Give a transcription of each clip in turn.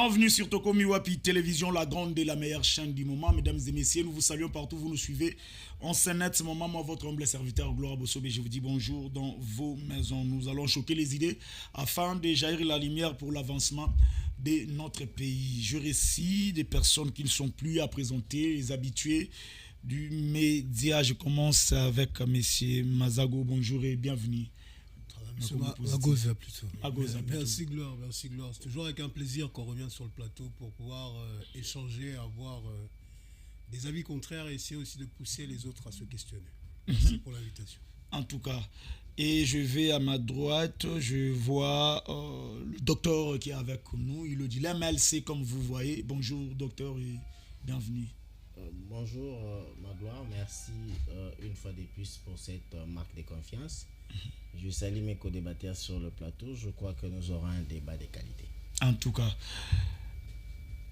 Bienvenue sur Tokomi Wapi Télévision, la grande et la meilleure chaîne du moment. Mesdames et messieurs, nous vous saluons partout, vous nous suivez. En scène ce moment, moi, votre humble serviteur, Gloire Bossobe, je vous dis bonjour dans vos maisons. Nous allons choquer les idées afin de jaillir la lumière pour l'avancement de notre pays. Je récite des personnes qui ne sont plus à présenter, les habitués du média. Je commence avec Monsieur Mazago. Bonjour et bienvenue. Agosa plutôt. Merci Gloire, merci Gloire. C'est toujours avec un plaisir qu'on revient sur le plateau pour pouvoir échanger, avoir des avis contraires et essayer aussi de pousser les autres à se questionner. Merci pour l'invitation. En tout cas, et je vais à ma droite, je vois le docteur qui est avec nous. Il le dit l'MLC comme vous voyez. Bonjour docteur et bienvenue. Bonjour Magloire, merci une fois de plus pour cette marque de confiance. Je salue mes co-débatteurs sur le plateau. Je crois que nous aurons un débat de qualité. En tout cas.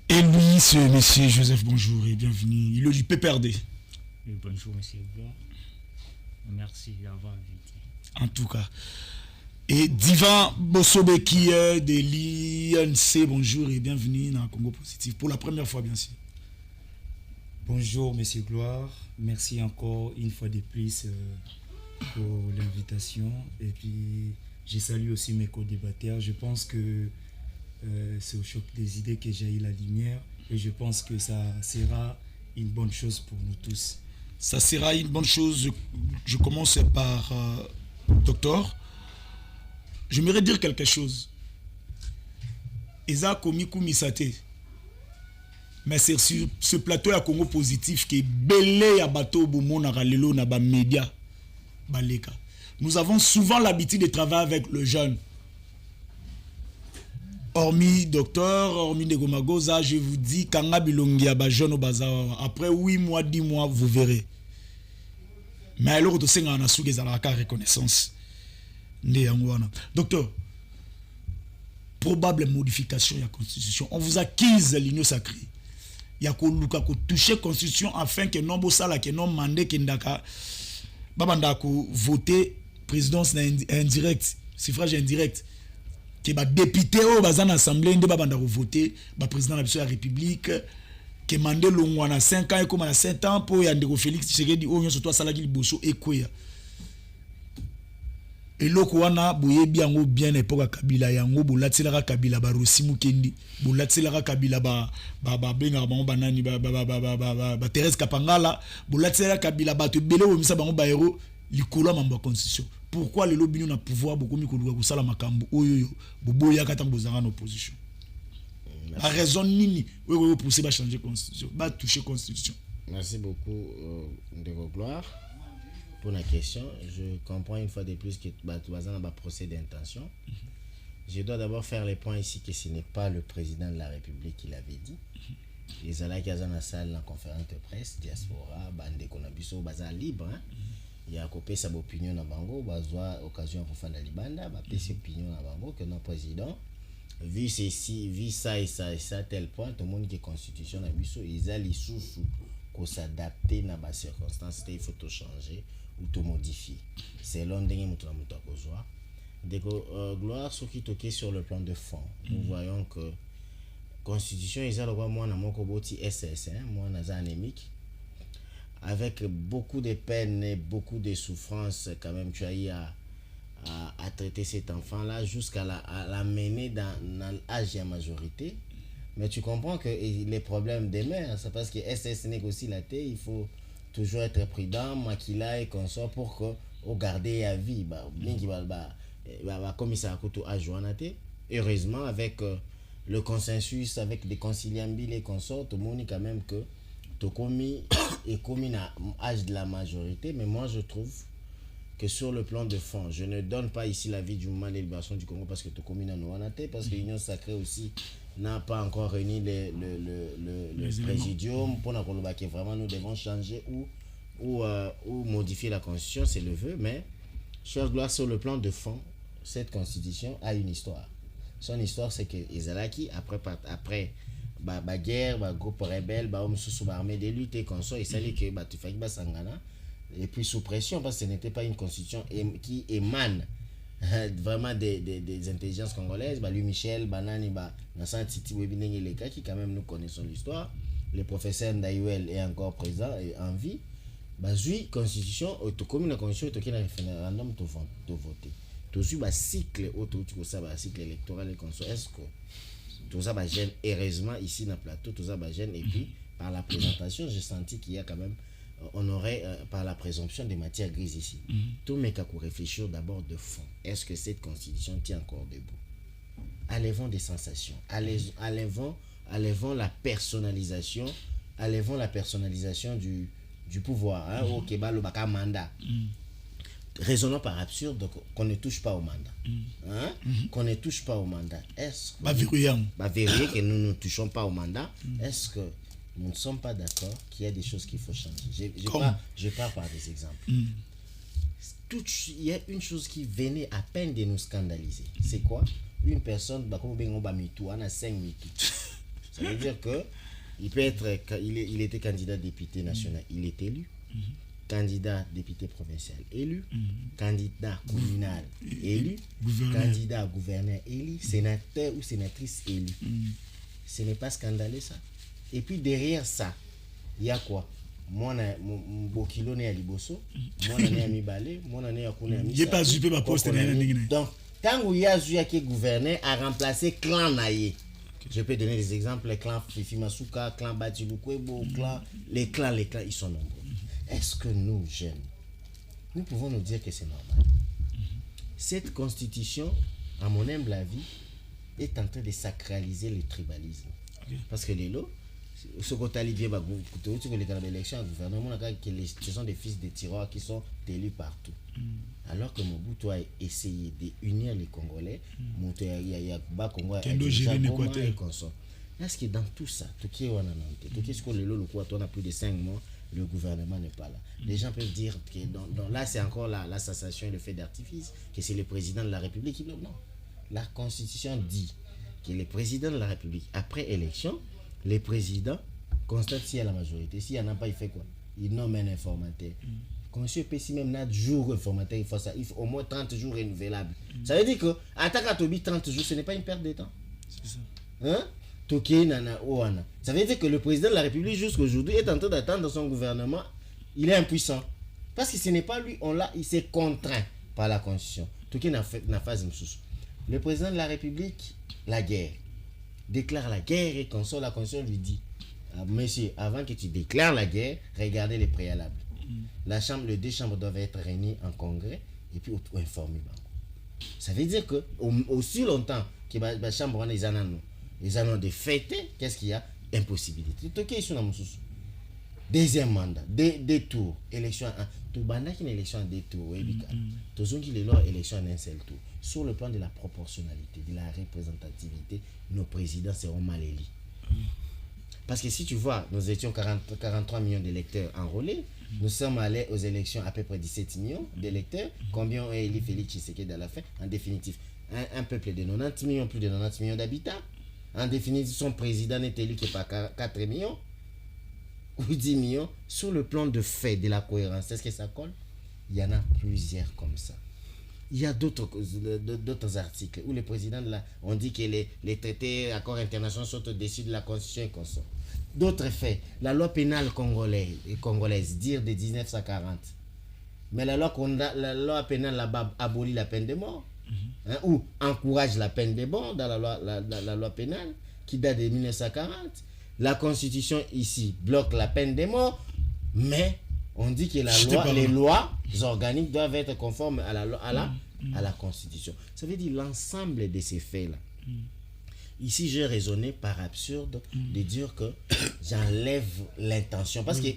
Et lui, c'est monsieur Joseph, bonjour et bienvenue. Il le dit PPRD. Oui, bonjour monsieur Blanc. Merci d'avoir invité. En tout cas. Et Divan Bossobe qui est de l'INC, bonjour et bienvenue dans Congo Positif. Pour la première fois, bien sûr. Bonjour Monsieur Gloire, merci encore une fois de plus pour l'invitation. Et puis je salue aussi mes co-débatteurs. Je pense que c'est au choc des idées que j'ai eu la lumière et je pense que ça sera une bonne chose pour nous tous. Ça sera une bonne chose. Je commence par docteur. J'aimerais dire quelque chose. Eza Komiku Misate. Mais c'est sur ce plateau à Congo Positif qui est belé à bateau Boumon Aralelo na ba média baleka. Nous avons souvent l'habitude de travailler avec le jeune. Hormis docteur, hormis Negomagoza, je vous dis Kanga Bilongi à ba jeune au bazar. Après 8 mois, 10 mois, vous verrez. Mais alors to senga na suge za la reconnaissance. Docteur, probable modification de la constitution. On vous acquise l'union sacrée. Il y a ko toucher constitution afin que non bosala que non mandé que ndaka babanda ko voter présidence indirect, suffrage indirect que ba député au bazan assemblée ndé babanda ko voter ba président de la république que mandé longwa na 5 ans et comme na 7 ans pour ya ndeko Félix Tshisekedi o nyonso to sala ki liboso ekoya. Et loko wana boyebi yango bien époque Kabila yango bolatselaka Kabila ba Rossi Mukendi bolatselaka Kabila ba benga bango banani ba Thérèse Kapangala bolatselaka Kabila ba to belé o misa bango ba héros likolo mamba constitution. Pourquoi les lobby na pouvoir beaucoup mi koluka kusala makambo oyoyo boboya kata mbozanga na opposition. La raison nini oui pousser ba changer constitution ba toucher constitution. Merci beaucoup Ndeko Gloire. Pour la question, je comprends une fois de plus que tu as un procès d'intention. Je dois d'abord faire les points ici que ce n'est pas le président de la République qui l'avait dit. Les alliés qui sont dans la salle, la conférence de presse, diaspora, bande konabiso, bazar libre. Il y a coupé sa opinion à Bango, bazwa occasion pour faire la libanda, baper ses opinions à Bango que notre président, vu ceci, vu ça et ça et ça, tel point, tout le monde qui est constitution à biso, ils allaient sous qu'on s'adapter dans les circonstances, il faut tout changer ou tout modifier. C'est l'un des mots que Gloire, ce qui toquait sur le plan de fond. Nous voyons que la constitution, ils ont moi dans mon koboti SS, moi dans anémique, avec beaucoup de peine et beaucoup de souffrance quand même tu as eu à traiter cet enfant-là jusqu'à la mener dans l'âge de la majorité. Mais tu comprends que les problèmes des mères, c'est parce que SS négocie la tête, il faut toujours être prudent, maquiller et consort pour que au garder à vie, bien qu'il va commissaire à couteau à Joanate. Heureusement avec le consensus, avec des conciliables et consorts, tout le monde quand même que tout commis est commis à l'âge de la majorité. Mais moi je trouve que sur le plan de fond, je ne donne pas ici l'avis du mouvement de libération du Congo parce que tout commis à Joanate, parce que l'Union sacrée aussi n'a pas encore réuni le présidium pour nous que vraiment nous devons changer ou modifier la constitution, c'est le vœu. Mais cher Gloire, sur le plan de fond, cette constitution a une histoire. Son histoire, c'est que Ezalaki après la guerre, le groupe rebelle, homme sous armée de lutte et consort, il s'allait que tu fais Sangana et puis sous pression parce que ce n'était pas une constitution qui émane vraiment des intelligences congolaises, lui Michel, Banani, Nassan Titi Webineng et les gars qui quand même nous connaissons l'histoire. Le professeur Ndaïwel est encore présent et en vie. Zui constitution, comme une constitution, il y a un référendum de voter. Tout ça, cycle, cycle électoral et conso. Est-ce que tout ça, heureusement ici dans le plateau, tout ça, et puis par la présentation, j'ai senti qu'il y a quand même, on aurait par la présomption des matières grises ici. Tout mais qu'à réfléchir d'abord de fond. Est-ce que cette constitution tient encore debout? Enlevons des sensations, enlevons la personnalisation, du pouvoir. Ok, le baka mandat. Raisonnons par absurde qu'on ne touche pas au mandat. Qu'on ne touche pas au mandat. Est-ce que que nous ne touchons pas au mandat? Est-ce que nous ne sommes pas d'accord qu'il y a des choses qu'il faut changer? Je pars par des exemples. Il y a une chose qui venait à peine de nous scandaliser. C'est quoi? Une personne, on a 5 mitou. Ça veut dire que il peut être, il était candidat député national, il est élu. Candidat député provincial élu, candidat communal élu, candidat gouverneur élu, sénateur ou sénatrice élu. Ce n'est pas scandaleux ça. Et puis derrière ça, il y a quoi? Moi, mon bokilo né à Liboso, moi, on est à Mibale, moi, on est à Kouna. Il n'est pas zuppé ma poste. Donc, quand il y a Zuya qui est gouverneur, a remplacé clan Naye. Je peux donner des exemples, les clans Fifi Masuka, clan Batilukwebo, les clans, ils sont nombreux. Est-ce que nous, jeunes, nous pouvons nous dire que c'est normal? Cette constitution, à mon humble avis, est en train de sacraliser le tribalisme. Parce que les lots, ce qu'on t'a dit bien, les élections au gouvernement, ce sont des fils de tiroirs qui sont élus partout. Alors que Mobutu a essayé d'unir les Congolais, est-ce que dans tout ça, on a plus de 5 mois, le gouvernement n'est pas là. Les gens peuvent dire que là, c'est encore la sensation et le fait d'artifice, que c'est le président de la République qui... Non. La Constitution dit que le président de la République, après élection, les présidents constatent s'il y a la majorité. S'il n'y en a pas, il fait quoi? Il nomme un informateur. Monsieur Pessi même n'a jour informateur, il faut au moins 30 jours renouvelables. Ça veut dire que attaque à Tobi 30 jours, ce n'est pas une perte de temps. C'est ça. Hein? Toké nana oana. Ça veut dire que le président de la République jusqu'aujourd'hui est en train d'attendre son gouvernement, il est impuissant. Parce que ce n'est pas lui, il s'est contraint par la Constitution. Toké n'a phase msous. Le président de la République, la guerre, déclare la guerre et console, la Constitution lui dit, monsieur, avant que tu déclares la guerre, regardez les préalables. Les 2 chambres doivent être réunies en congrès et puis informer. Ça veut dire que aussi longtemps que la chambre les années de fêter, qu'est-ce qu'il y a? Impossibilité. Deuxième mandat, 2 tours, élection à 1. Tout banda qui est une élection à 2 tours, tout ce qui est leur élection en un seul tour. Sur le plan de la proportionnalité, de la représentativité, nos présidents seront mal élus. Parce que si tu vois, nous étions 43 millions d'électeurs enrôlés, nous sommes allés aux élections à peu près 17 millions d'électeurs. Combien ont élu Félix Tshisekedi à la fin? En définitive, un peuple de 90 millions, plus de 90 millions d'habitants. En définitive, son président n'est élu que par 4 millions ou 10 millions. Sur le plan de fait, de la cohérence, est-ce que ça colle? Il y en a plusieurs comme ça. Il y a d'autres articles où le président on dit que les traités, accords internationaux sont au-dessus de la Constitution et consort. D'autres faits, la loi pénale congolaise, dire de 1940. Mais la loi pénale là-bas abolit la peine de mort. Ou encourage la peine de mort dans la loi pénale qui date de 1940. La Constitution ici bloque la peine de mort, mais on dit que les lois organiques doivent être conformes à la Constitution. Ça veut dire l'ensemble de ces faits-là. Ici, j'ai raisonné par absurde de dire que j'enlève l'intention. Parce que...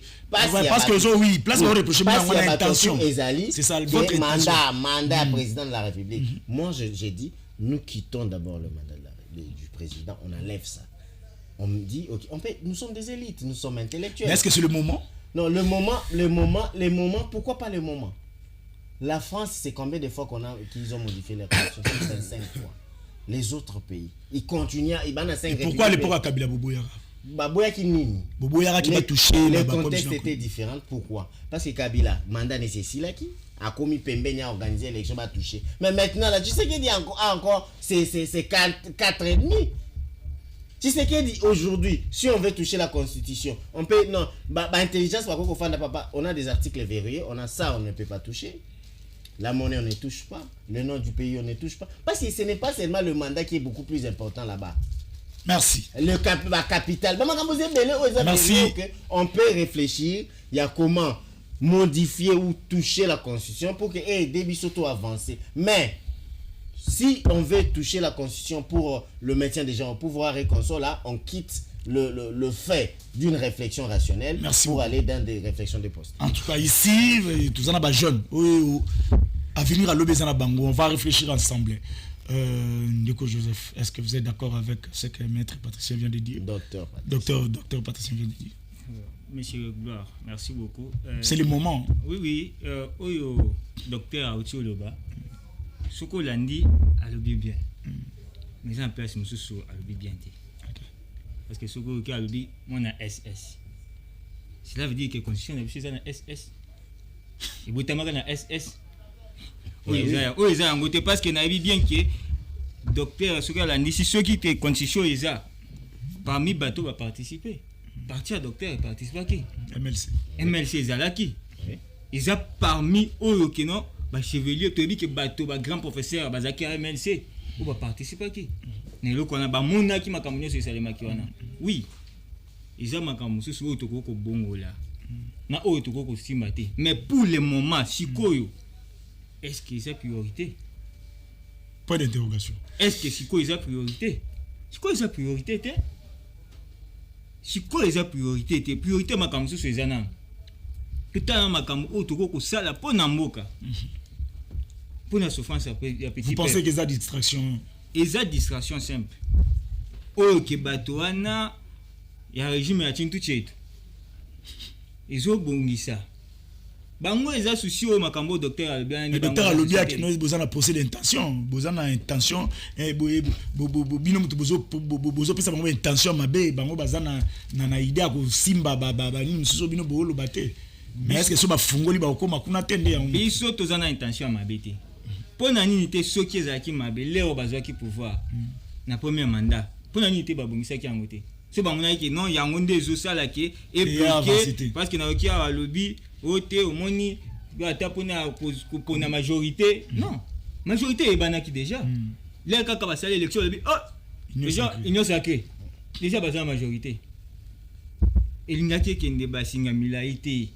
C'est ça, votre mandat président de la République. Moi, j'ai dit, nous quittons d'abord le mandat du président. On enlève ça. On me dit, ok, nous sommes des élites, nous sommes intellectuels. Mais est-ce que c'est le moment? Non, le moment, pourquoi pas le moment? La France, c'est combien de fois qu'ils ont modifié la Constitution? 5 fois. Les autres pays, ils continuent, ils banent 5 Et pourquoi à l'époque à Kabila Bobo Yara? baboya qui nini. Boboya qui va toucher le contexte était différent. Pourquoi? Parce que Kabila mandat nécessaire qui a commis Pembeni à organiser l'élection va toucher. Mais maintenant là, tu sais qu'il dit encore c'est 4,5. Tu sais qu'il dit aujourd'hui, si on veut toucher la constitution, on peut non, intelligence par contre papa, on a des articles verrouillés, on a ça, on ne peut pas toucher. La monnaie, on ne touche pas. Le nom du pays, on ne touche pas. Parce que ce n'est pas seulement le mandat qui est beaucoup plus important là-bas. Merci. La capitale. Merci. On peut réfléchir, il y a comment modifier ou toucher la constitution pour que début surtout avancer. Mais si on veut toucher la constitution pour le maintien des gens au pouvoir et qu'on soit là, on quitte le fait d'une réflexion rationnelle. Merci pour beaucoup. aller dans des réflexions de poste. En tout cas, ici, tous en jeunes. À venir à l'Obézana Bango, on va réfléchir ensemble. Nico Joseph, est-ce que vous êtes d'accord avec ce que Maître Patricien vient de dire? Docteur Patricien vient de dire. Monsieur Gloire, merci beaucoup. C'est le moment. Oui. Oyo, docteur Aouti Oloba, Soko Landi a le bien. Mais en place, monsieur Sou a le bien. Parce que Soko a le bien, mon a SS. Cela veut dire que la constitution est dans SS. Et vous avez dans SS. Oui, parce que n'a bien que docteur Soko Landi, si ceux qui étaient constitution, parmi bateaux va participer. Partir docteur participe à qui? MLC Zalaki. Ils ont parmi eux qui non, chevalier, tu dis que bateau, grand professeur, Bazaki MLC, ou va participer à qui? Mais le qu'on a mona qui m'a caminé sur les maquiwana. Oui, ils ont ma camusou sur le toko bongo là. Na o toko simate. Mais pour le moment, si koyo, est-ce que c'est priorité? Point d'interrogation. Est-ce que si koyo c'est priorité? Si koyo c'est priorité, t'es? Si quoi est la priorité? Priorité ma comme sur ces années. Que t'as ma comme autre que ça la pour n'amboka. Pour la souffrance ya petit. Vous pensez que ça distraction? Eza distraction simple. Oh que batoana ya régime ya tintu chetu. Ezo bongisa. Bango eza souci au makambo docteur Albert. Le docteur Albert qui nous besoin de poser l'intention, besoin d'intention bino mutu bozo pesa bango intention mabe bango bazana na idée ko simba ni mususo bino bolo bate. Mais est-ce que so ba fungoli ba okoma kuna tende ya biso tozana intention mabe te. Pona nini te soki ezaki mabe leo bazwaki pouvoir na premier mandat. Pona nini te babongisa ki yango te. So bamona ki non yango nde zo sala ke et bloqué parce que na oki a lobby oté omoni ata pour la majorité. Non, majorité est banaki déjà. Là quand va saler l'élection déjà union sacrée. Déjà bazana majorité. Et l'ingaki kende basinga milaité.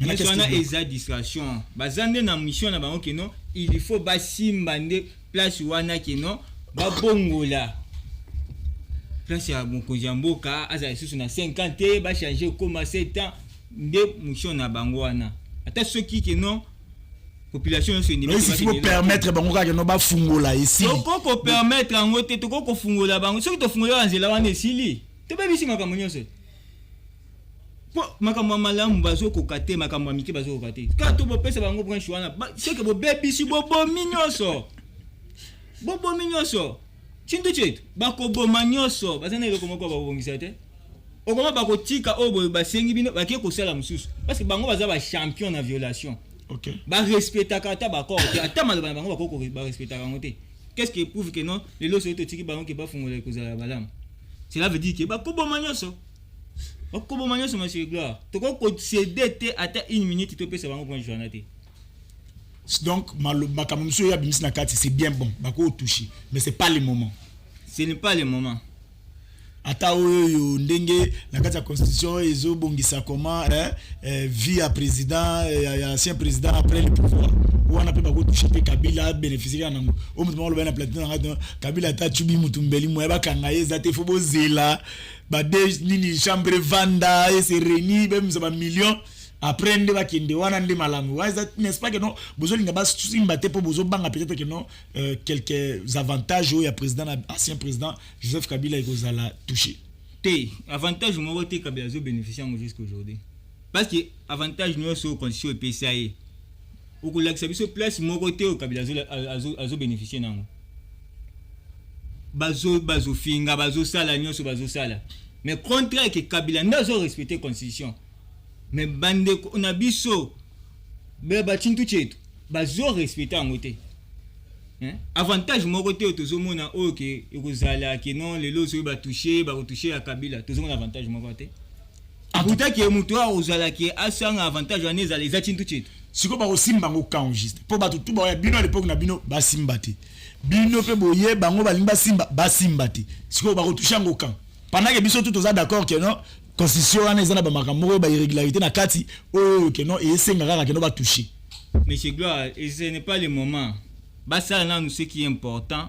Mais ça na eza distraction. Bazande na mission na bango ke non, il faut basimbande place wana ke non, ba bongola. Place ya Mokonjamboka aza sous na 50 ba changer comme 7 ans. De mission na bango wana ata ceux qui non population se niveau il faut permettre bango ka no ba fungola ici ko permettre ngote to ko fungola bango ceux qui to fungola nzela wana esili te ba bisi makambo nyonso po makambo malamu bazo ko kate makambo miki bazo ko kate ka to bo pesa bango branche wana ceux que bo bebisi bobo minyoso chintu chetu bako bo manyoso bazana ile komoko ba bongisa te. Okoma bakotika obo basengi bino bakie ko sala mususu parce que bango baza ba champion na violation. OK. Ba respecta kata ba corps ata maloba bango bakoko ba respecta ngote. Qu'est-ce qui prouve que non les lots soto tiki bango ke ba fungola ko zala balam. Cela veut dire que ba kobo manyoso. Ba kobo manyoso monsieur Gloire. To ko céder te ata 1 minute to pesa bango point journée. Donc makamuso ya bimis na kati c'est bien bon bako toucher mais c'est pas le moment. Ce n'est pas le moment. Ata oyo ndenge la carte de constitution ezo bongisa comment vie à président et ancien président après le pouvoir ou on a pas beaucoup toucher Kabila bénéficier na o mutu mo lo bana plateau na Kabila ta chubi mutu mbeli mo ba kanga yeza te fo bozela ba de nini chambre vanda et se réunir même ça ba millions après nde ba kende wana nde malamu n'est-ce pas que non bozolinga ba simbaté pour bozo banga peut-être que non quelques avantages au ya président ancien président Joseph Kabila ekozala touché té avantage mo te Kabila zo bénéficier jusqu'à aujourd'hui parce que avantage nous sur constitution PCA au ko lakisa biso place mo côté au Kabila zo bénéficier nango bazo finga bazo sala nyonso bazo sala Mais contraire que Kabila n'a pas respecté la constitution. Mais bande on a biso batintu chetu bazo respecter en côté. Avantage mon côté tozomona OK ekozala que non les lots ba toucher à Kabila tozomona avantage mon côté. Pourtant que muto ozala que asanga avantage aneza les atintu chetu. Siko ba osimba ngo kan juste. Po ba tutu ba bino à l'époque na bino ba simbati. Bino pe boye bango ba limba simba ba simbati. Siko ba toucher ngo kan. Pendant que biso tout oza d'accord que non constitution wana ezana ba makambo ba irrégularité na kati o que non et sengara que non ba toucher. Monsieur Gloire, et ce n'est pas le moment. Bah ça là nous ce qui est important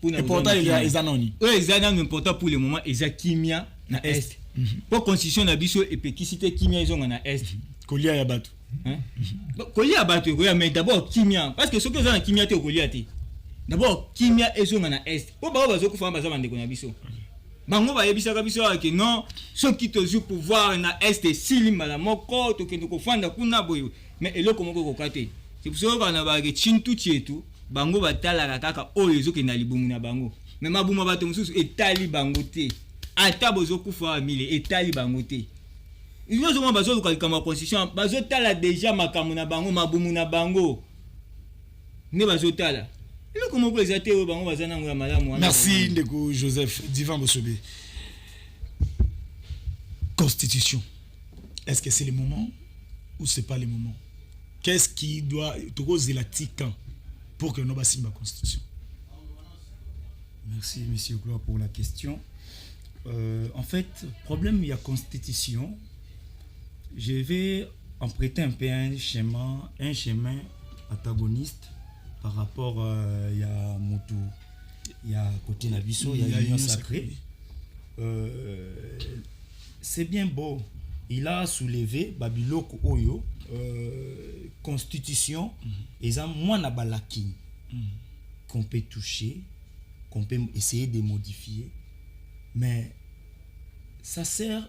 pour nous. Important il y a ezanoni. Oui, ezanoni important pour le moment ezakimia na est. Pour constitution na biso et péquicité kimia ils ont na est. Kolia ya batu. Kolia batu mais d'abord kimia parce que ce que za kimia te kolia te. D'abord kimia ils ont na est. Pour ba bazo ko fa ba za bande ko na biso. Bango ba yebisa ka biso que non ceux qui te jouent pouvoir na est silima la moko to ke ko fanda kuna boyo mais eloko moko ko kate. C'est pour ça qu'on a ba ke chintu chetu bango batala kaka oyo ezoke na libumu na bango. Mais mabuma bato mususu etali bango te. Ata bozo kufa mille etali bango te. Ils ont besoin de la constitution, bazo tala déjà makamu na bango mabumu na bango. Ne bazo tala. Merci Ndeko Joseph Divan Bosobe. Constitution. Est-ce que c'est le moment ou c'est pas le moment? Qu'est-ce qui doit poser la tique pour que nous bassions la constitution? Merci Monsieur Gloire pour la question. En fait, problème il y a constitution. Je vais emprunter un peu un chemin antagoniste. Par rapport il y a Motu, il y a côté Nabiso, il y a l'union sacrée. C'est bien beau. Il a soulevé Babiloko Oyo, constitution, et ça, moi, na balaki, qu'on peut toucher, qu'on peut essayer de modifier. Mais ça sert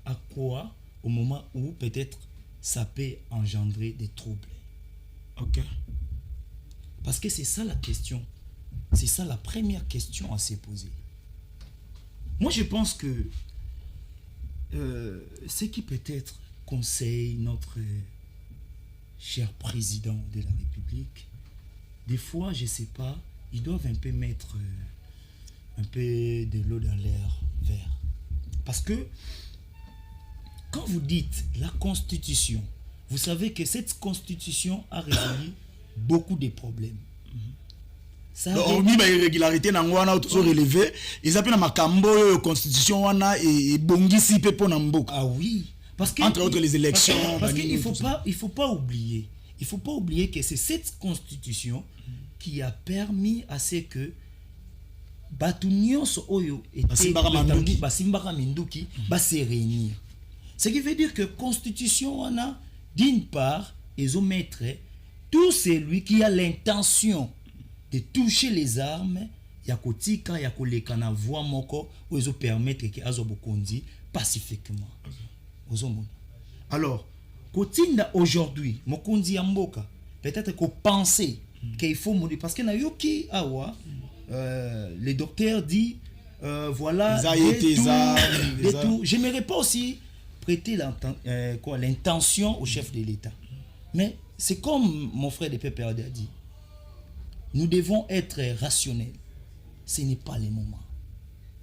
à quoi au moment où peut-être ça peut engendrer des troubles? Ok. Parce que c'est ça la question. C'est ça la première question à se poser. Moi, je pense que ce qui peut-être conseille notre cher président de la République, des fois, je ne sais pas, ils doivent un peu mettre un peu de l'eau dans l'air vert. Parce que quand vous dites la Constitution, vous savez que cette Constitution a résolu beaucoup de problèmes. Hormis la irrégularité na ngwana auto relevé, ils appellent ma cambo constitution wana et bongisi pe pona mboka. Ah oui, parce que entre autres les élections. Parce qu'il faut pas oublier que c'est cette constitution qui a permis à ce que Batunion Oyo et Basimbara Minduki se réunir. Ce qui veut dire que constitution wana d'une part ils ont mettre tout celui qui a l'intention de toucher les armes, yakotika yakoleka na voie moko où ils permettre que azobokondi pacifiquement. Alors, kotinda aujourd'hui, mokondi ya mboka, peut-être qu'on pensait qu'il faut modifier parce que na yoki awa le docteur dit voilà des tout. J'aimerais pas aussi prêter l'intention au chef de l'État. Mais c'est comme mon frère de PPRD a dit. Nous devons être rationnels. Ce n'est pas le moment.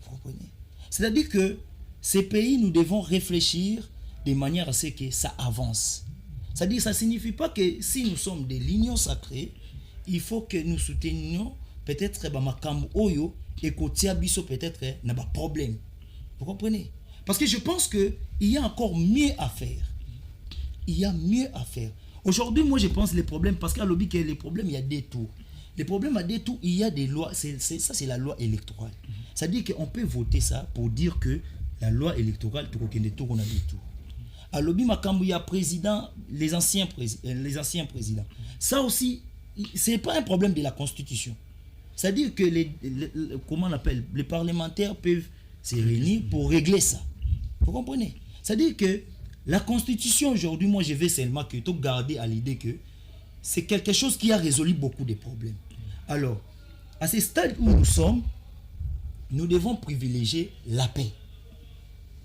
Vous comprenez? C'est-à-dire que ces pays, nous devons réfléchir de manière à ce que ça avance. C'est-à-dire que ça ne signifie pas que si nous sommes de l'union sacrée, il faut que nous soutenions peut-être Makambo Oyo et Kotiabiso peut-être n'a pas de problème. Vous comprenez? Parce que je pense qu'il y a encore mieux à faire. Il y a mieux à faire. Aujourd'hui, moi je pense les problèmes, parce qu'à l'objet que les problèmes, il y a des tours. Les problèmes à des tours, il y a des lois, ça c'est la loi électorale. C'est-à-dire qu'on peut voter ça pour dire que la loi électorale, on a des tours. À l'objet, il y a président, les anciens présidents. Ça aussi, ce n'est pas un problème de la Constitution. C'est-à-dire que comment on appelle, les parlementaires peuvent se réunir pour régler ça. Vous comprenez? C'est-à-dire que la Constitution aujourd'hui, moi je vais seulement que tout garder à l'idée que c'est quelque chose qui a résolu beaucoup de problèmes. Alors, à ce stade où nous sommes, nous devons privilégier la paix.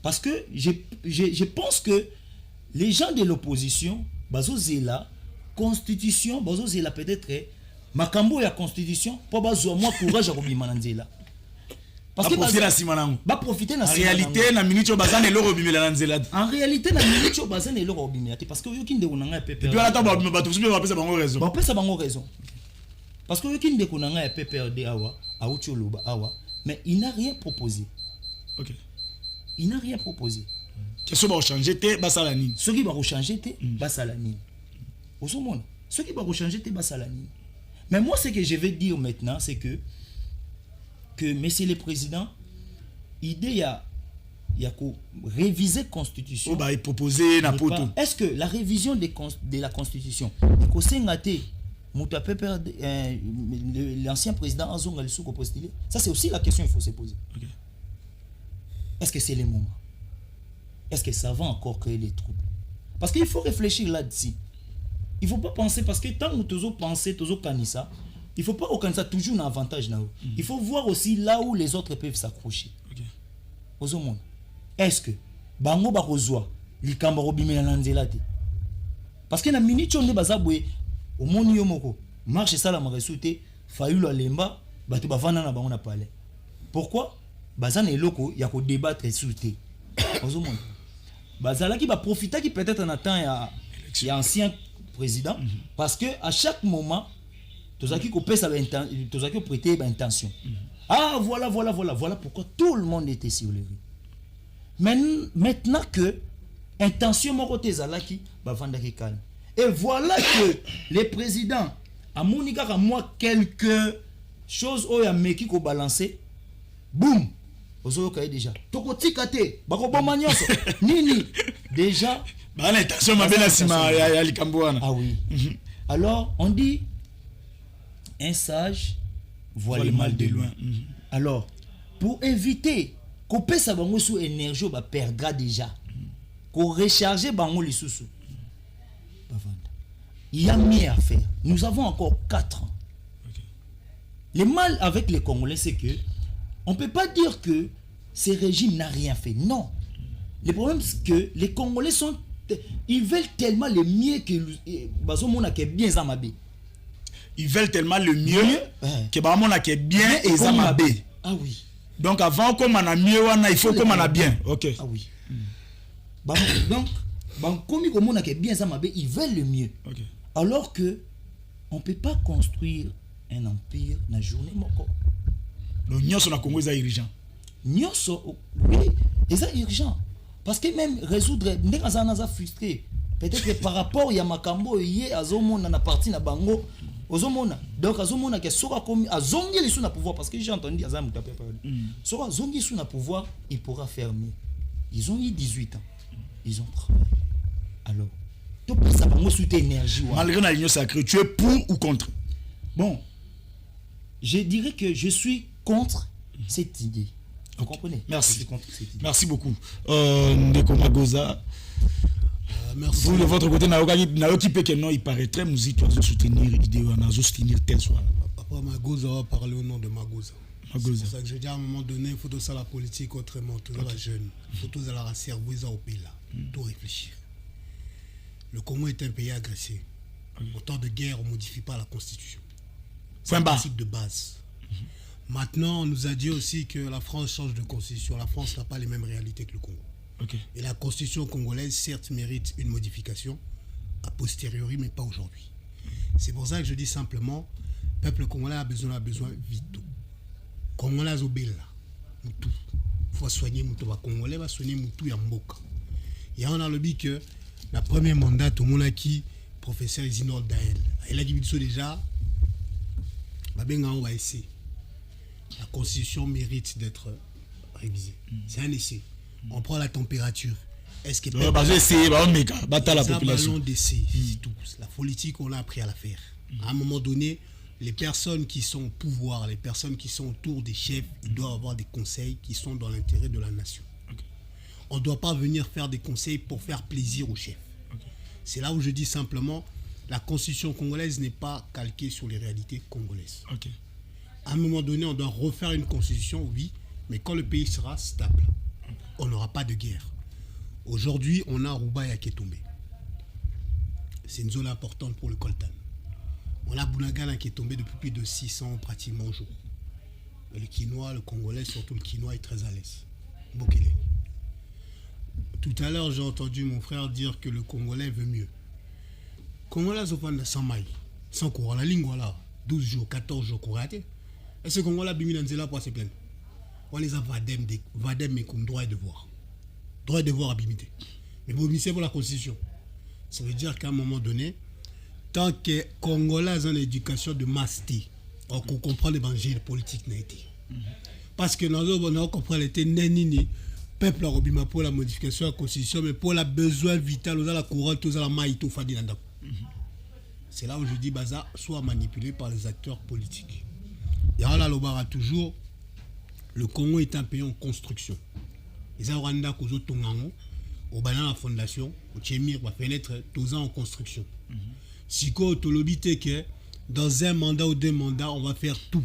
Parce que je pense que les gens de l'opposition, bazozela constitution, bazozela peut-être makambo ya constitution pour bazwa moi courage à kobima na nzela. Parce que profiter la simanango. Ba profiter na en réalité na minute bazane lo robimela na nzela. En réalité na minute bazane lo robimela parce que yoki ndeko nanga PPRD. Et puis ala ta ba tu peux pas bango raison. Ba pesa bango raison. Parce que yoki ndeko nanga PPRD awa, auti oloba awa, mais il n'a rien proposé. OK. Il n'a rien proposé. Qu'est-ce va changer té basala nini? Ce qui va changer té basala nini. Osomona. Ce qui va changer té basala nini. Mais moi ce que je vais dire maintenant c'est que monsieur le président idée il y a ko réviser constitution. Oh bah il proposer na poto. Est-ce que la révision de la constitution ko sengaté muta pepper l'ancien président Azonga Lisuko postulé? Ça c'est aussi la question qu'il faut se poser. OK. Est-ce que c'est le moment? Est-ce que ça va encore créer les troubles? Parce qu'il faut réfléchir là-dessus. Il ne faut pas penser, parce que tant que tu penses, tu ça, il ne faut pas aucun ça toujours un avantage. Il faut voir aussi là où les autres peuvent s'accrocher. Okay. Est-ce que bango bakozwa likamba robimela na nzela te? Parce que na minute on est bazabwe au moni yo moko marche ça la maresute fayulu alemba batu bavana na bango na palais. Pourquoi? Bazana eloko ya ko débattre sur te. Ozomona. Bazala qui va profiter qui peut-être en temps il y a ancien président parce que à chaque moment tozaki ko pesa tozaki prêter intention. Ah voilà pourquoi tout le monde était sur le riz. Maintenant que intention moko tezalaki bavandaki calme. Et voilà que les présidents a monika ka moi quelque chose oya meki ko balancer. Boum. Ozoyoka déjà. Tokotika te, bakoboma nyonso. Nini déjà ba l'intention mabela sima ya likamboana. Ah oui. Alors on dit un sage voit le mal de loin. Alors pour éviter qu'on pèse bango sous énergie ba perdra déjà. Qu'on recharger bango lisusu. Il y a mieux à faire. Nous avons encore 4 ans. Okay. Le mal avec les Congolais c'est que on ne peut pas dire que ce régime n'a rien fait. Non. Le problème, c'est que les Congolais sont... Ils veulent tellement le mieux que... Ils veulent tellement le mieux que Bamona est bien et Zamabé. Ah oui. Donc avant comme on a mieux, il faut comme on a bien. Ok. Ah oui. Donc, comme on a bien Zamabé, ils veulent le mieux. Okay. Alors que on ne peut pas construire un empire dans la journée. Donc nyonso na Congo est urgent. Nyonso oui, c'est urgent parce que même résoudre ndeka frustré peut-être par rapport ya makambo yé azomona na parti na bango ozomona donc azomona que soka comme azongi les sous na pouvoir parce que j'ai entendu azam taper parole. Soka zongi sous na pouvoir, il pourra faire mieux. Ils ont eu 18 ans. Ils ont travaillé. Alors tout ça bango sous énergie. Malgré la union sacrée, tu es pour ou contre? Bon, je dirais que je suis contre cette idée. Vous comprenez? Merci. Contre cette idée. Merci beaucoup. Ndeko Magoza. Merci. Vous de votre côté, Naoki Pekeno, il paraîtrait musique, tu vas soutenir l'idée, on a soutenir tel soir. Papa Magoza va parler au nom de Magoza. C'est pour Magoza. ça que je dis à un moment donné, il faut tout ça la politique autrement, toujours la jeune. Il faut tout ça la cerveau au pays là, tout réfléchir. Le Congo est un pays agressé. Au temps de guerre, on ne modifie pas la constitution. C'est un principe de base. Maintenant, on nous a dit aussi que la France change de constitution. La France n'a pas les mêmes réalités que le Congo. Okay. Et la constitution congolaise, certes, mérite une modification a posteriori, mais pas aujourd'hui. C'est pour ça que je dis simplement, le peuple congolais a besoin vite. Congolais a besoin Moutou. Il faut soigner Moutou. Les Congolais va soigner Moutou et Mboka. Et on a le but que la première mandat, tout le monde a qui professeur Isinor Daël. Il a dit déjà, on va essayer. La constitution mérite d'être révisée. C'est un essai. On prend la température. Est-ce que la population d'essai, c'est tout. La politique, on a appris à la faire. À un moment donné, les personnes qui sont au pouvoir, les personnes qui sont autour des chefs, ils doivent avoir des conseils qui sont dans l'intérêt de la nation. Okay. On ne doit pas venir faire des conseils pour faire plaisir aux chefs. Okay. C'est là où je dis simplement, la constitution congolaise n'est pas calquée sur les réalités congolaises. Okay. À un moment donné, on doit refaire une constitution, oui, mais quand le pays sera stable. on n'aura pas de guerre. Aujourd'hui, on a Roubaïa qui est tombé. C'est une zone importante pour le coltan. On a Bunagana qui est tombé depuis plus de 600 pratiquement jours. Et le quinoa, le congolais, surtout le quinoa, est très à l'aise. Bokele. Tout à l'heure, j'ai entendu mon frère dire que le congolais veut mieux. Congolais, sans maille, sans courant, la ligne, voilà, 12 jours, 14 jours, couraté. Et ce congolais, bimi dans zela pour se plaindre. On les a vadem, mais comme droit et devoir. Droit et devoir à bimiter. Mais bon, c'est pour la constitution. Ça veut dire qu'à un moment donné, tant que Congolais ont une éducation de masse, on comprend l'évangile politique n'a été. Parce que nous on comprend l'été nini peuple a pour la modification de la constitution, mais pour la besoin vital, nous avons la couronne, nous avons la maille, tout fadi nanda. C'est là où je dis baza soit manipulé par les acteurs politiques. Et là, l'Obara toujours, le Congo est un pays en construction. Les Rwanda kozo tongango, au banan la fondation, au tchemir, va fenêtre, tous en construction. Si ko tolobite que dans un mandat ou deux mandats, on va faire tout.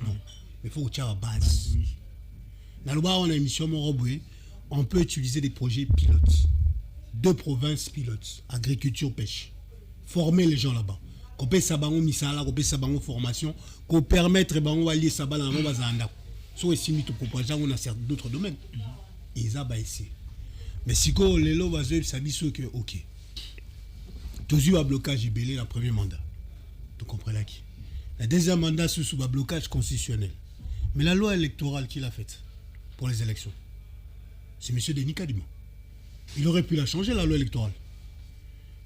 Non. Mais il faut que la base. Dans le bas, on a une mission Moroboué, on peut utiliser des projets pilotes. 2 provinces pilotes, agriculture, pêche. Former les gens là-bas. Qu'on peut sabango misala, qu'on peut sabango formation, qu'on permettre bango allier sabala dans le bazanda. So esimi to proposer on a certes d'autres domaines. Et ça va essayer. Mais si ko lelo bazo ça dit que OK. Toujours à blocage ibélé la premier mandat. Tu comprends là qui. La deuxième mandat sous blocage constitutionnel. Mais la loi électorale qu'il a faite pour les élections, c'est M. Denis Kadima. Il aurait pu la changer, la loi électorale.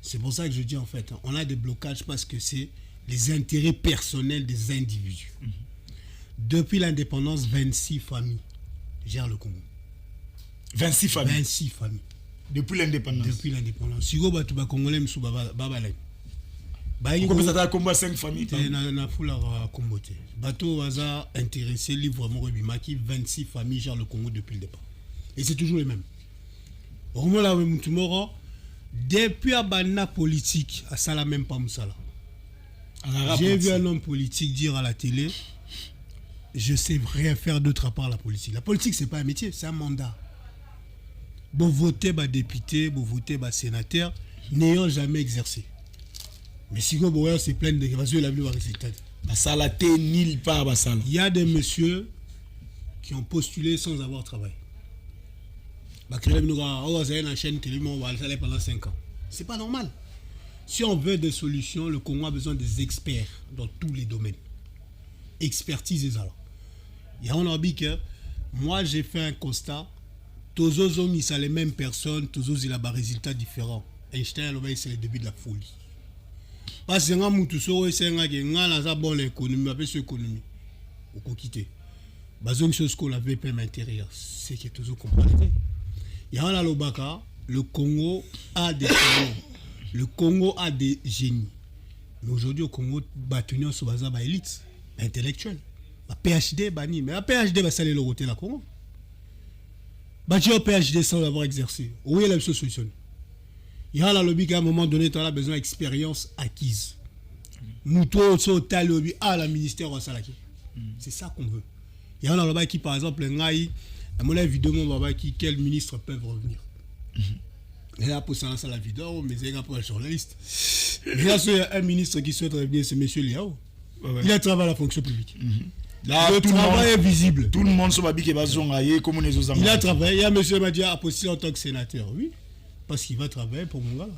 C'est pour ça que je dis en fait, on a des blocages parce que c'est les intérêts personnels des individus. Depuis l'indépendance, 26 familles gèrent le Congo. 26 familles. 26 familles. Depuis l'indépendance. Depuis l'indépendance. Si vous êtes Congolais, vous êtes Babalay. Pourquoi ça a combat 5 familles? Na foula comboté. Bateau Waza intéressé livre Moribimaki 26 familles gèrent le Congo depuis le départ. Et c'est toujours les mêmes. Au moment là où depuis Abana politique à Sala même pas Moussala. J'ai vu un homme politique dire à la télé, je sais rien faire d'autre à part la politique. La politique c'est pas un métier, c'est un mandat. Vous votez bah député, vous votez bah sénateur, n'ayant jamais exercé. Mais si vous voyez, c'est plein de parce que la vie va résultat. Il y a des messieurs qui ont postulé sans avoir travaillé. Une chaîne télé, on va aller pendant 5 ans. C'est pas normal. Si on veut des solutions, le Congo a besoin des experts dans tous les domaines. Expertise et alors. Il y a un dit que moi j'ai fait un constat. Tous les hommes ils sont les mêmes personnes, tous les ils ont des résultats différents. Einstein c'est le début de la folie. Parce que nous c'est un bon l'économie, avec cette économie. On peut quitter. Une chose qu'on avait pas à l'intérieur, c'est que toujours comprenez. Il y a un Lobaka, le Congo a des talents, le Congo a des génies. Mais aujourd'hui au Congo, bâtonnier sur base élite, intellectuelle. PhD bani, mais la PhD va saler le côté la Congo. Bâtir PhD sans avoir exercé. Où est la solution? Il y a un lobby qu'à un moment donné, tu as besoin d'expérience acquise. Nous, tous, la ministère, c'est ça qu'on veut. Il y a un lobby qui, par exemple, à mon avis, quel ministre peuvent revenir. Et là, pour ça, la vidéo, mais c'est pour un journaliste. Mais là, il y a un ministre qui souhaite revenir, c'est M. Liao. Il a travaillé à la fonction publique. Là, le travail est visible. Tout le monde se va dire comme les autres. Il a travaillé. Il y a M. Madia postulé en tant que sénateur, oui. Parce qu'il va travailler pour mon gars.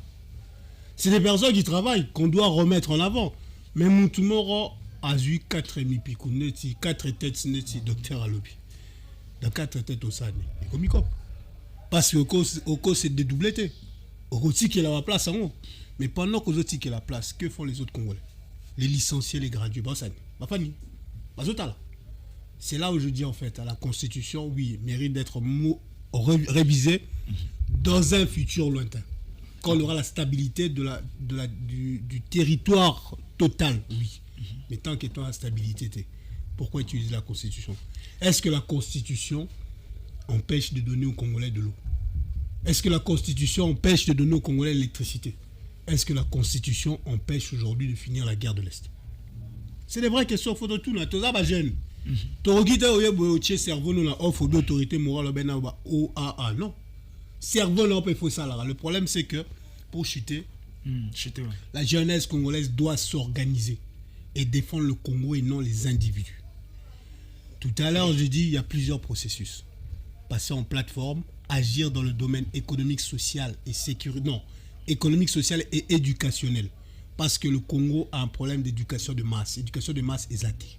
C'est des personnes qui travaillent, qu'on doit remettre en avant. Mais Moutoumoro a eu 4 mipikouneti, 4 têtes neti, docteur à lobby. Dans 4 têtes au Sani. Et comme il cop. Parce que au cause c'est dédoubleté. Au côté qui est la place en haut. Mais pendant qu'aux autres qui est la place, que font les autres Congolais? Les licenciés, les gradués, c'est là où je dis en fait, à la Constitution, oui, mérite d'être révisée dans un futur lointain. Quand on aura la stabilité du territoire total, oui. Mais tant qu'il y a la stabilité, pourquoi utiliser la Constitution? Est-ce que la Constitution empêche de donner aux Congolais de l'eau? Est-ce que la Constitution empêche de donner aux Congolais l'électricité? Est-ce que la Constitution empêche aujourd'hui de finir la guerre de l'Est? C'est des vraies questions, il faut de tout. Tous les jeunes, Torogita oye boye cerveau non offre d'autorité morale ben OAA non. Cerveau non peut faut ça là. Le problème c'est que pour chuter, la jeunesse congolaise doit s'organiser et défendre le Congo et non les individus. Tout à l'heure, j'ai dit il y a plusieurs processus. Passer en plateforme, agir dans le domaine économique, social et sécuritaire. Non, économique, social et éducationnel. Parce que le Congo a un problème d'éducation de masse. Éducation de masse est athée.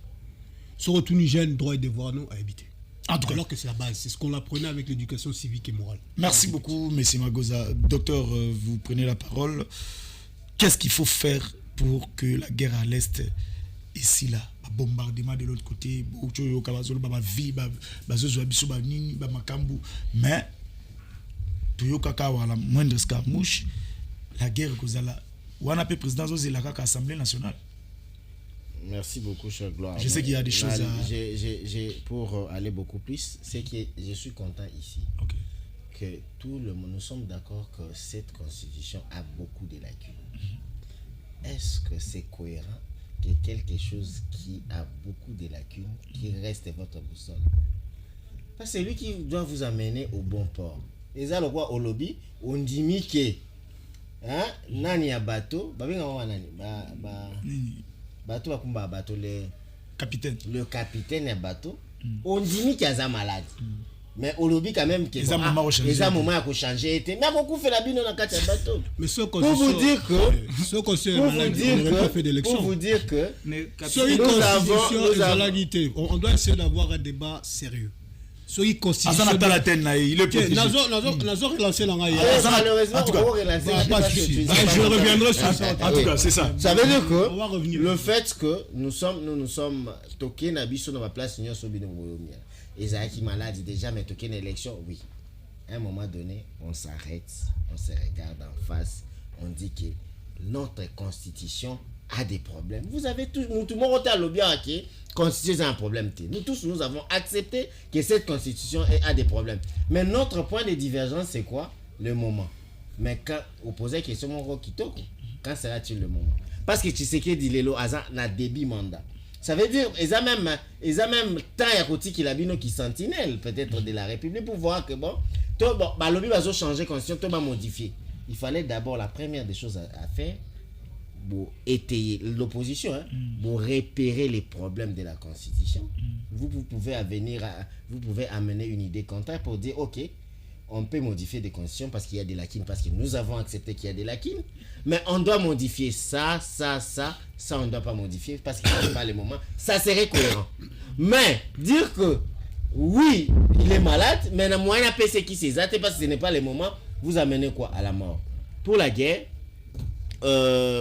Se retourner jeune, droit et devoir, non, à habiter. Alors que c'est la base. C'est ce qu'on apprenait avec l'éducation civique et morale. Merci beaucoup, M. Magoza. Docteur, vous prenez la parole. Qu'est-ce qu'il faut faire pour que la guerre à l'Est ici là, bombardement de l'autre côté, mais moindre escarmouche, la guerre que là, on a fait président de l'Assemblée nationale. Merci beaucoup, cher Gloire. Je sais qu'il y a des choses à... Pour aller beaucoup plus, c'est que je suis content ici. Que tout le monde, nous sommes d'accord que cette constitution a beaucoup de lacunes. Est-ce que c'est cohérent que quelque chose qui a beaucoup de lacunes, qui reste votre boussole? Parce que c'est lui qui doit vous amener au bon port. Et ça, le roi au lobby, on dit que nani ya bateau, bateau le capitaine ya bateau, on dit qu'il y a malade. Mais au lobby quand même que les moments à changer était mais beaucoup fait la bine dans quatre bateaux. Mais ce pour vous dire que nous avons on doit essayer d'avoir un débat sérieux. Soyez constitution. Il est Nazo relancé dans malheureusement je reviendrai sur ça. En tout cas, c'est ça. Ça veut dire que le fait que nous sommes toqués na biso dans la place Seigneur Sobino Boyomia. Isaac malade déjà mais toqué une élection, oui. À un moment donné, on s'arrête, on se regarde en face, on dit que notre constitution a des problèmes. Vous avez tout le monde a lobby à qui constitution a un problème. Nous tous nous avons accepté que cette constitution a des problèmes. Mais notre point de divergence c'est quoi? Le moment. Mais quand vous posez la question mon Kitoko, quand sera-t-il le moment? Parce que tu sais que Dilelo Azan n'a débit mandat. Ça veut dire ils ont même tant à côté qu'il a bino qui sentinelle peut-être de la République pour voir que bon lobby va changer constitution, tout va modifier. Il fallait d'abord la première des choses à faire pour étayer l'opposition, pour repérer les problèmes de la Constitution. Vous pouvez amener une idée contraire pour dire ok, on peut modifier des constitutions parce qu'il y a des lacunes, parce que nous avons accepté qu'il y a des lacunes, mais on doit modifier ça on ne doit pas modifier parce qu'il n'y a pas le moment. Ça serait cohérent. Mais dire que oui, il est malade, mais le moyen de PC qui s'est parce que ce n'est pas le moment, vous amenez quoi? À la mort. Pour la guerre,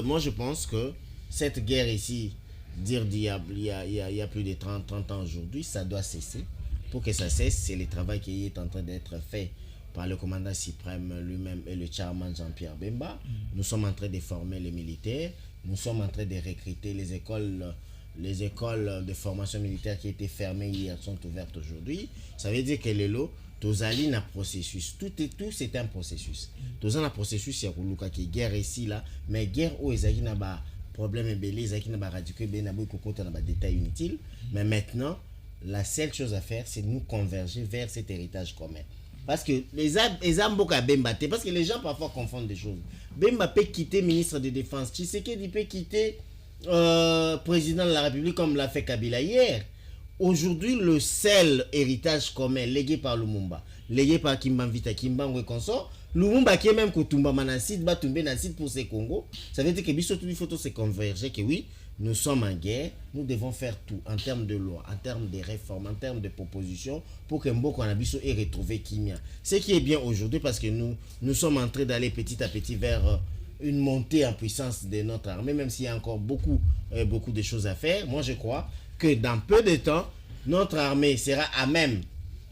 moi je pense que cette guerre ici, dire il y a plus de 30 ans aujourd'hui, ça doit cesser. Pour que ça cesse, c'est le travail qui est en train d'être fait par le commandant suprême lui-même et le chairman Jean-Pierre Bemba. Nous sommes en train de former les militaires, nous sommes en train de recruter les écoles de formation militaire qui étaient fermées hier sont ouvertes aujourd'hui. Ça veut dire que les lots, tous allés dans processus. Tout c'est un processus. Tous un processus, il y a qui guerre ici là, mais guerre où ils ont des problèmes belés, ils ont des radicaux, ils ont des détails inutiles. Mais maintenant, la seule chose à faire, c'est nous converger vers cet héritage commun. Parce que les âmes beaucoup à Bemba, parce que les gens parfois confondent des choses. Bemba peut quitter ministre de Défense. Tshisekedi peut quitter président de la République comme l'a fait Kabila hier. Aujourd'hui, le seul héritage commun légué par Lumumba, légué par Kimba Vita, Kimba et consort, Lumumba qui est même Koutumba Manasid, va tomber dans le site pour ces Congo. Ça veut dire que surtout il faut se converger que oui, nous sommes en guerre, nous devons faire tout en termes de loi, en termes de réformes, en termes de propositions pour que Mboko Anabiso ait retrouvé Kimia. Ce qui est bien aujourd'hui parce que nous sommes en train d'aller petit à petit vers une montée en puissance de notre armée, même s'il y a encore beaucoup de choses à faire. Moi je crois que dans peu de temps, notre armée sera à même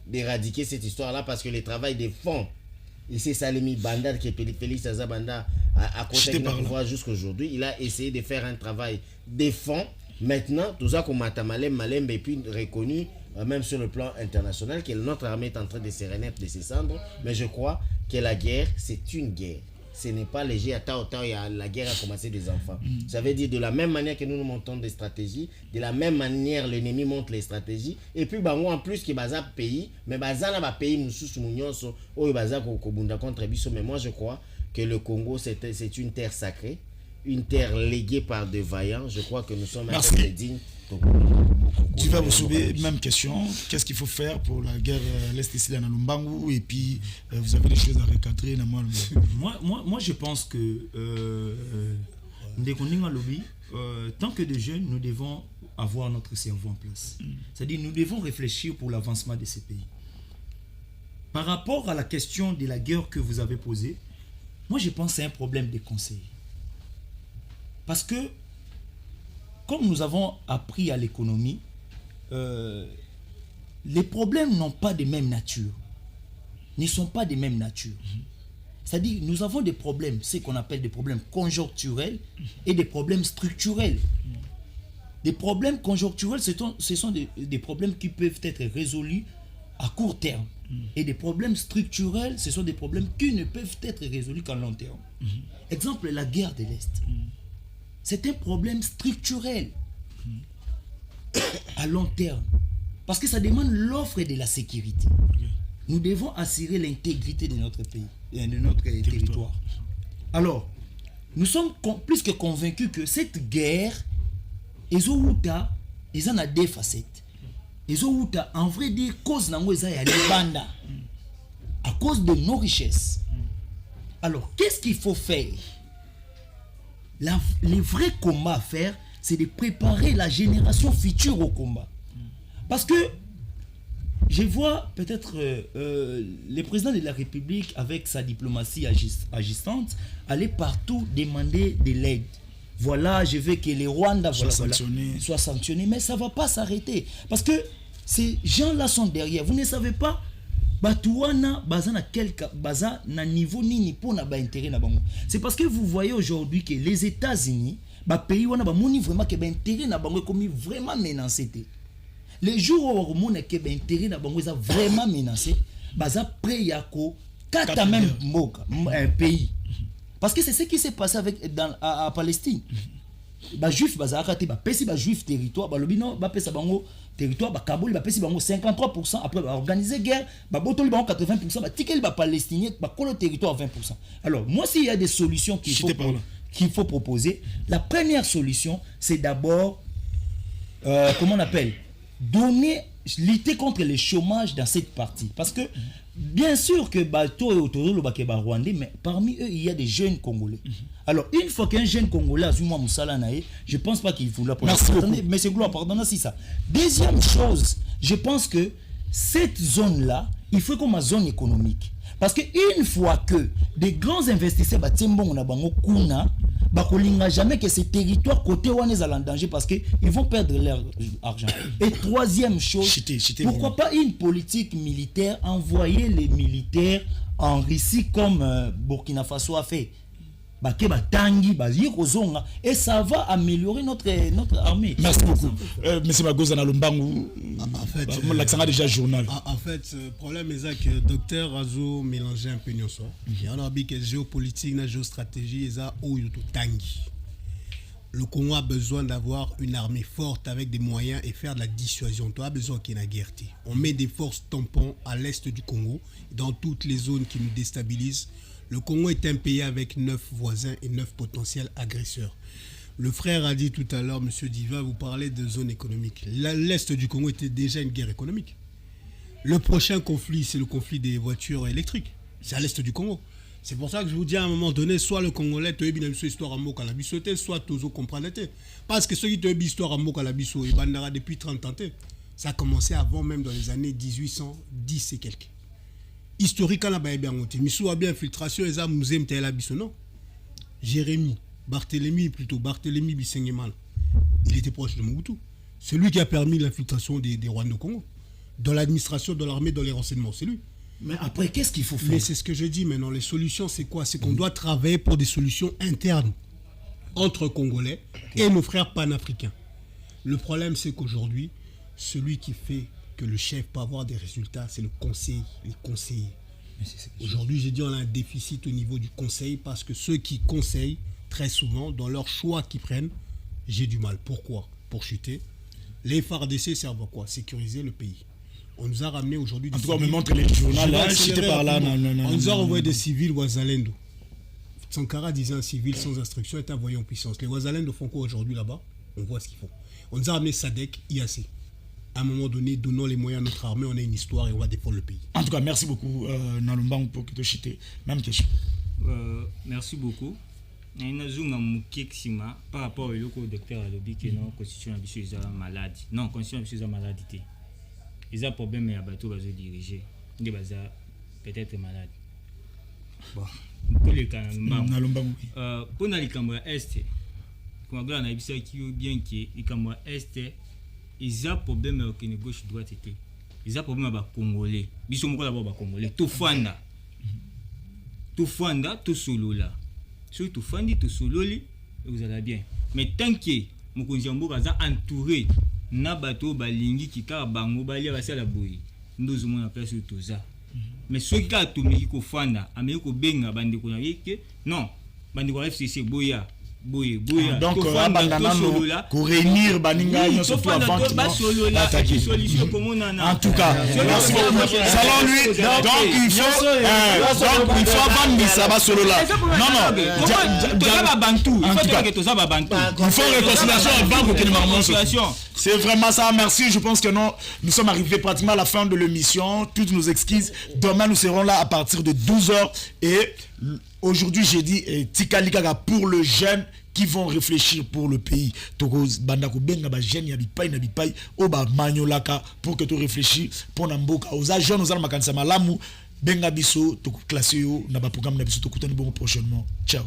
d'éradiquer cette histoire-là parce que le travail des fonds, et c'est Salimi Banda qui est Félix Azabanda à côté de pouvoir jusqu'aujourd'hui, il a essayé de faire un travail des fonds. Maintenant, tout ça comme Malem et puis reconnu même sur le plan international que notre armée est en train de se renaître de ses cendres. Mais je crois que la guerre, c'est une guerre. ce n'est pas léger. À temps, la guerre a commencé des enfants. Ça veut dire de la même manière que nous montons des stratégies, de la même manière l'ennemi montre les stratégies. Et puis, en plus, que baza pays, mais baza na pays mususu munyonso, ou baza kobunda contre biso. Mais moi, je crois que le Congo, c'est une terre sacrée, une terre léguée par des vaillants. Je crois que nous sommes un peuple digne. Tu vas vous soulever, même question, qu'est-ce qu'il faut faire pour la guerre l'Est ici à Nalumbangu, et puis vous avez des choses à recadrer. Moi, je pense que tant que des jeunes, nous devons avoir notre cerveau en place. C'est-à-dire, nous devons réfléchir pour l'avancement de ces pays. Par rapport à la question de la guerre que vous avez posée, moi, je pense que c'est un problème de conseil. Parce que, comme nous avons appris à l'économie, les problèmes n'ont pas de même nature. Ne sont pas de même nature. C'est-à-dire, nous avons des problèmes, ce qu'on appelle des problèmes conjoncturels et des problèmes structurels. Des problèmes conjoncturels, ce sont des problèmes qui peuvent être résolus à court terme. Et des problèmes structurels, ce sont des problèmes qui ne peuvent être résolus qu'à long terme. Exemple, la guerre de l'Est. C'est un problème structurel à long terme. Parce que ça demande l'offre de la sécurité. Nous devons assurer l'intégrité de notre pays et de notre territoire. Alors, nous sommes plus que convaincus que cette guerre, ils ont deux facettes. Ils ont en vrai dire cause nango eza ya libanda à cause de nos richesses. Alors, qu'est-ce qu'il faut faire? Les vrais combats à faire, c'est de préparer la génération future au combat. Parce que je vois peut-être le président de la République, avec sa diplomatie agissante, aller partout demander de l'aide. Voilà, je veux que les Rwandais soient sanctionnés, mais ça ne va pas s'arrêter. Parce que ces gens-là sont derrière. Vous ne savez pas, c'est parce que vous voyez aujourd'hui que les États-Unis, pays vraiment que l'intérêt na bango comme vraiment menacé. Les jours où on est que l'intérêt na bango est vraiment menacé, baza prêt yako kata même un pays. Parce que c'est ce qui s'est passé à Palestine. Juif bazakate pesi juif territoire balobino pesa bango territoire kaboli pesi bango 53%, après organiser guerre botoli bango 80%, tikeli palestinien kolo territoire 20%. Alors moi, s'il y a des solutions qu'il faut proposer, la première solution, c'est d'abord comment on appelle, lutter contre le chômage dans cette partie. Parce que bien sûr que bateau est autour de Rwandais, mais parmi eux il y a des jeunes Congolais. Alors une fois qu'un jeune Congolais a moi Moussala Naé, je pense pas qu'il faut la attendez, mais c'est gloire, pardonnez si ça. Deuxième chose, je pense que cette zone là, il faut comme une zone économique. Parce que une fois que des grands investisseurs batembo na bango kuna bakolinga jamais que ces territoires côté wana est en danger, parce que ils vont perdre leur argent. Et troisième chose, pourquoi pas une politique militaire, envoyer les militaires en Russie comme Burkina Faso a fait. Et ça va améliorer notre armée. Merci beaucoup. Monsieur Magoza Nalumbangu, en fait, l'accent a déjà journal. En fait, le problème est que le docteur Azo mélangeait un peu nos soins. Il y a que géopolitique, la géostratégie, et ça, tangi. Le Congo a besoin d'avoir une armée forte avec des moyens et faire de la dissuasion. Tu as besoin qu'il y ait une guerre. On met des forces tampons à l'est du Congo, dans toutes les zones qui nous déstabilisent. Le Congo est un pays avec 9 voisins et 9 potentiels agresseurs. Le frère a dit tout à l'heure, M. Diva, vous parlez de zone économique. L'Est du Congo était déjà une guerre économique. Le prochain conflit, c'est le conflit des voitures électriques. C'est à l'Est du Congo. C'est pour ça que je vous dis à un moment donné, soit le Congolais te une histoire à Moka la bisoté, soit Tozo comprendre. Parce que ceux qui te une histoire à Moka la biso, ils bandera depuis 30 ans. Ça a commencé avant, même dans les années 1810 et quelques. Historique, on a bien monté. Missou a bien infiltration, et ça, musée la biso, non. Barthélemy Bisengeman, il était proche de Mobutu. C'est lui qui a permis l'infiltration des Rwandais au Congo. Dans l'administration, dans l'armée, dans les renseignements, c'est lui. Mais après, qu'est-ce qu'il faut faire? Mais c'est ce que je dis maintenant. Les solutions, c'est quoi? C'est qu'on doit travailler pour des solutions internes entre Congolais et nos frères panafricains. Le problème, c'est qu'aujourd'hui, celui qui fait que le chef peut avoir des résultats, c'est le conseil, les conseillers. Aujourd'hui, j'ai dit on a un déficit au niveau du conseil parce que ceux qui conseillent, très souvent, dans leurs choix qu'ils prennent, j'ai du mal. Pourquoi? Pour chuter. Les FARDC servent à quoi? Sécuriser le pays. On nous a ramené aujourd'hui des En tout cas, on me civils. montre les journaux là, Je vais j'étais accélérer par là. rapidement. On nous a renvoyé non. des civils Ouazalendo. Sankara disait un civil sans instruction est un voyant en puissance. Les Ouazalendo font quoi aujourd'hui là-bas? On voit ce qu'ils font. On nous a ramené SADC, IAC. À un moment donné, donnons les moyens à notre armée, on a une histoire et on va défendre le pays. En tout cas, merci beaucoup, Nalumba, pour que tu chité. Même question. Merci beaucoup. Par rapport au docteur Alobi, que non, constitution ambitieuse est malade. Non, constitution ambitieuse est maladité. Ils ont un problème mais bateau va se diriger. Ils sont peut-être malade. Bon, pour les cas, pour les Camerounais Est, quand on a vu ça qui est bien que les Camerounais Est, ils ont un problème avec les gauche droite. Ils ont un problème avec les Congolais. Ils sont d'abord les Congolais. Tout Fanda, tout solo là. Surtout Fandi, tout solo, vous allez bien. Mais tant que Mokonjambo est entouré, na bateau balingi qui ka bango bali abasa la boyi. Nous sommes en place sur tout ça. Mais ce cas tout mais qui Fanda, ameko benga bande ko que non, bande ko FCC boya. Donc, pour réunir Baninga, surtout avant qu'il attaque. En tout cas, merci beaucoup. Selon lui, donc il faut vendre ça va solo là. Non, il faut réconciliation avant que nous. C'est vraiment ça, merci. Je pense que non, nous sommes arrivés pratiquement à la fin de l'émission. Toutes nos excuses. Demain, nous serons là à partir de 12h. Et aujourd'hui, j'ai dit Tikalikaga pour le jeune qui vont réfléchir pour le pays. Toko bandako benga ba jeune ya bipai oba manyolaka pour que tu réfléchis pour namboka. Oza jeune oza makanisa malamu benga biso to classé yo na ba programme na biso to kutani bon prochainement. Ciao.